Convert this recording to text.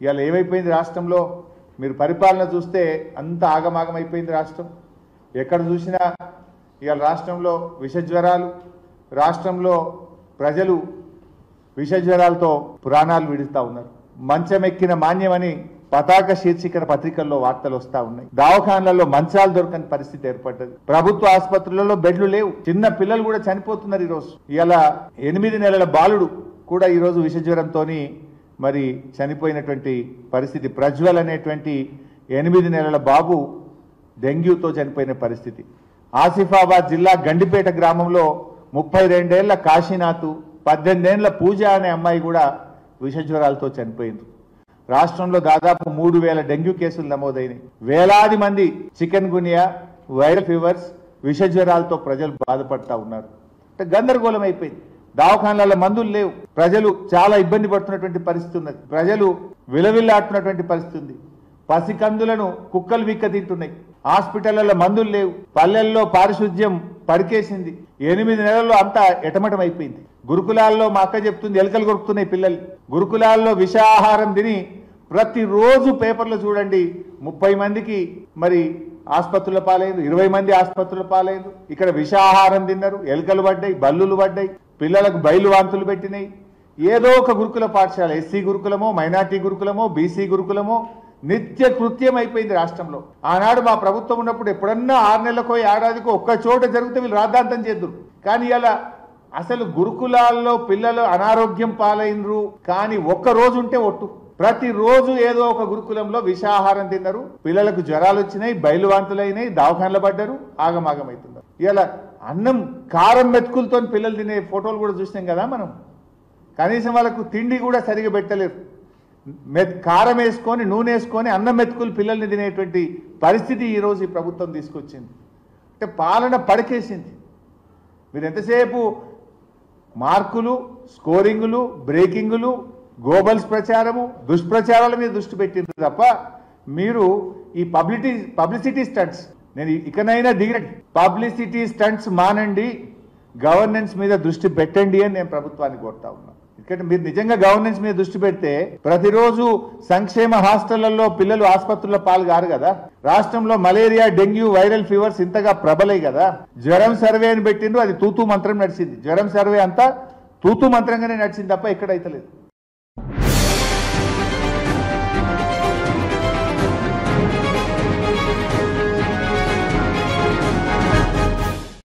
ఇవాళ ఏమైపోయింది రాష్ట్రంలో మీరు పరిపాలన చూస్తే అంత ఆగమాగం అయిపోయింది రాష్ట్రం. ఎక్కడ చూసినా ఇవాళ రాష్ట్రంలో విషజ్వరాలు, రాష్ట్రంలో ప్రజలు విషజ్వరాలతో ప్రాణాలు విడుస్తూ ఉన్నారు. మంచమెక్కిన మాన్యమని పతాక శీర్షికన పత్రికల్లో వార్తలు వస్తూ ఉన్నాయి. దవాఖానాలలో మంచాలు దొరకని పరిస్థితి ఏర్పడ్డది. ప్రభుత్వ ఆసుపత్రులలో బెడ్లు లేవు. చిన్న పిల్లలు కూడా చనిపోతున్నారు. ఈరోజు ఇలా 8 నెలల బాలుడు కూడా ఈరోజు విషజ్వరంతో మరి చనిపోయినటువంటి పరిస్థితి. ప్రజ్వల్ అనేటువంటి 8 నెలల బాబు డెంగ్యూతో చనిపోయిన పరిస్థితి. ఆసిఫాబాద్ జిల్లా గండిపేట గ్రామంలో 32 ఏళ్ల కాశీనాథ్, 18 ఏళ్ల పూజ అనే అమ్మాయి కూడా విషజ్వరాలతో చనిపోయింది. రాష్ట్రంలో దాదాపు 3000 డెంగ్యూ కేసులు నమోదైనాయి. వేలాది మంది చికెన్ గునియా, వైరల్ ఫీవర్స్, విషజ్వరాలతో ప్రజలు బాధపడతా ఉన్నారు. అంటే గందరగోళం అయిపోయింది. దవాఖానాల మందులు లేవు. ప్రజలు చాలా ఇబ్బంది పడుతున్నటువంటి పరిస్థితి ఉన్నది. ప్రజలు విలవిల్లాడుతున్నటువంటి పరిస్థితి ఉంది. పసికందులను కుక్కలు విక్క తింటున్నాయి. హాస్పిటళ్లలో మందులు లేవు. పల్లెల్లో పారిశుద్ధ్యం పరికేసింది. 8 నెలల్లో అంతా ఎటమటం అయిపోయింది. గురుకులాల్లో మా అక్క చెప్తుంది ఎలుకలు కొరుకుతున్నాయి పిల్లలు. గురుకులాల్లో విషాహారం తిని ప్రతిరోజు పేపర్లో చూడండి 30 మందికి మరి ఆసుపత్రుల పాలైంది, 20 మంది ఆసుపత్రుల పాలైంది. ఇక్కడ విషాహారం తిన్నారు, ఎలుకలు పడ్డాయి, బల్లులు పడ్డాయి, పిల్లలకు బయలు వాంతులు పెట్టినాయి. ఏదో ఒక గురుకుల పాఠశాల, ఎస్సీ గురుకులమో, మైనార్టీ గురుకులమో, బీసీ గురుకులమో నిత్య కృత్యం అయిపోయింది రాష్ట్రంలో. ఆనాడు మా ప్రభుత్వం ఉన్నప్పుడు ఎప్పుడన్నా 6 నెలలకో ఏడాదికో ఒక్క చోట జరిగితే వీళ్ళు రాద్ధాంతం చేద్దురు. కానీ ఇలా అసలు గురుకులాల్లో పిల్లలు అనారోగ్యం పాలైనరు. కానీ ఒక్క రోజు ఉంటే ఒట్టు, ప్రతిరోజు ఏదో ఒక గురుకులంలో విషాహారం తిన్నారు, పిల్లలకు జ్వరాలు వచ్చినాయి, బయలువాంతులైనాయి, దవాఖానలు పడ్డారు, ఆగమాగమవుతున్నారు. ఇలా అన్నం కారం మెతుకులతో పిల్లలు తినే ఫోటోలు కూడా చూసినాం కదా మనం. కనీసం వాళ్ళకు తిండి కూడా సరిగా పెట్టలేరు. కారం వేసుకొని నూనె వేసుకొని అన్నం మెతుకులు పిల్లల్ని తినేటువంటి పరిస్థితి ఈరోజు ఈ ప్రభుత్వం తీసుకొచ్చింది. అంటే పాలన పడకేసింది. మీరు ఎంతసేపు మార్కులు, స్కోరింగులు, బ్రేకింగులు, గోబల్స్ ప్రచారము, దుష్ప్రచారాల మీద దృష్టి పెట్టింది తప్ప మీరు ఈ పబ్లిసిటీ స్టంట్స్, నేను ఇకనైనా దిగండి, పబ్లిసిటీ స్టంట్స్ మానండి, గవర్నెన్స్ మీద దృష్టి పెట్టండి అని నేను ప్రభుత్వాన్ని కోరుతా ఉన్నాను. ఎందుకంటే మీరు నిజంగా గవర్నెన్స్ మీద దృష్టి పెడితే ప్రతిరోజు సంక్షేమ హాస్టళ్లలో పిల్లలు ఆసుపత్రుల్లో పాల్గారు కదా. రాష్ట్రంలో మలేరియా, డెంగ్యూ, వైరల్ ఫీవర్స్ ఇంతగా ప్రబలై కదా. జ్వరం సర్వే అని పెట్టిండ్రు, అది తూతూ మంత్రం నడిచింది. జ్వరం సర్వే అంతా తూతూ మంత్రంగానే నడిచింది తప్ప ఎక్కడైతలేదు.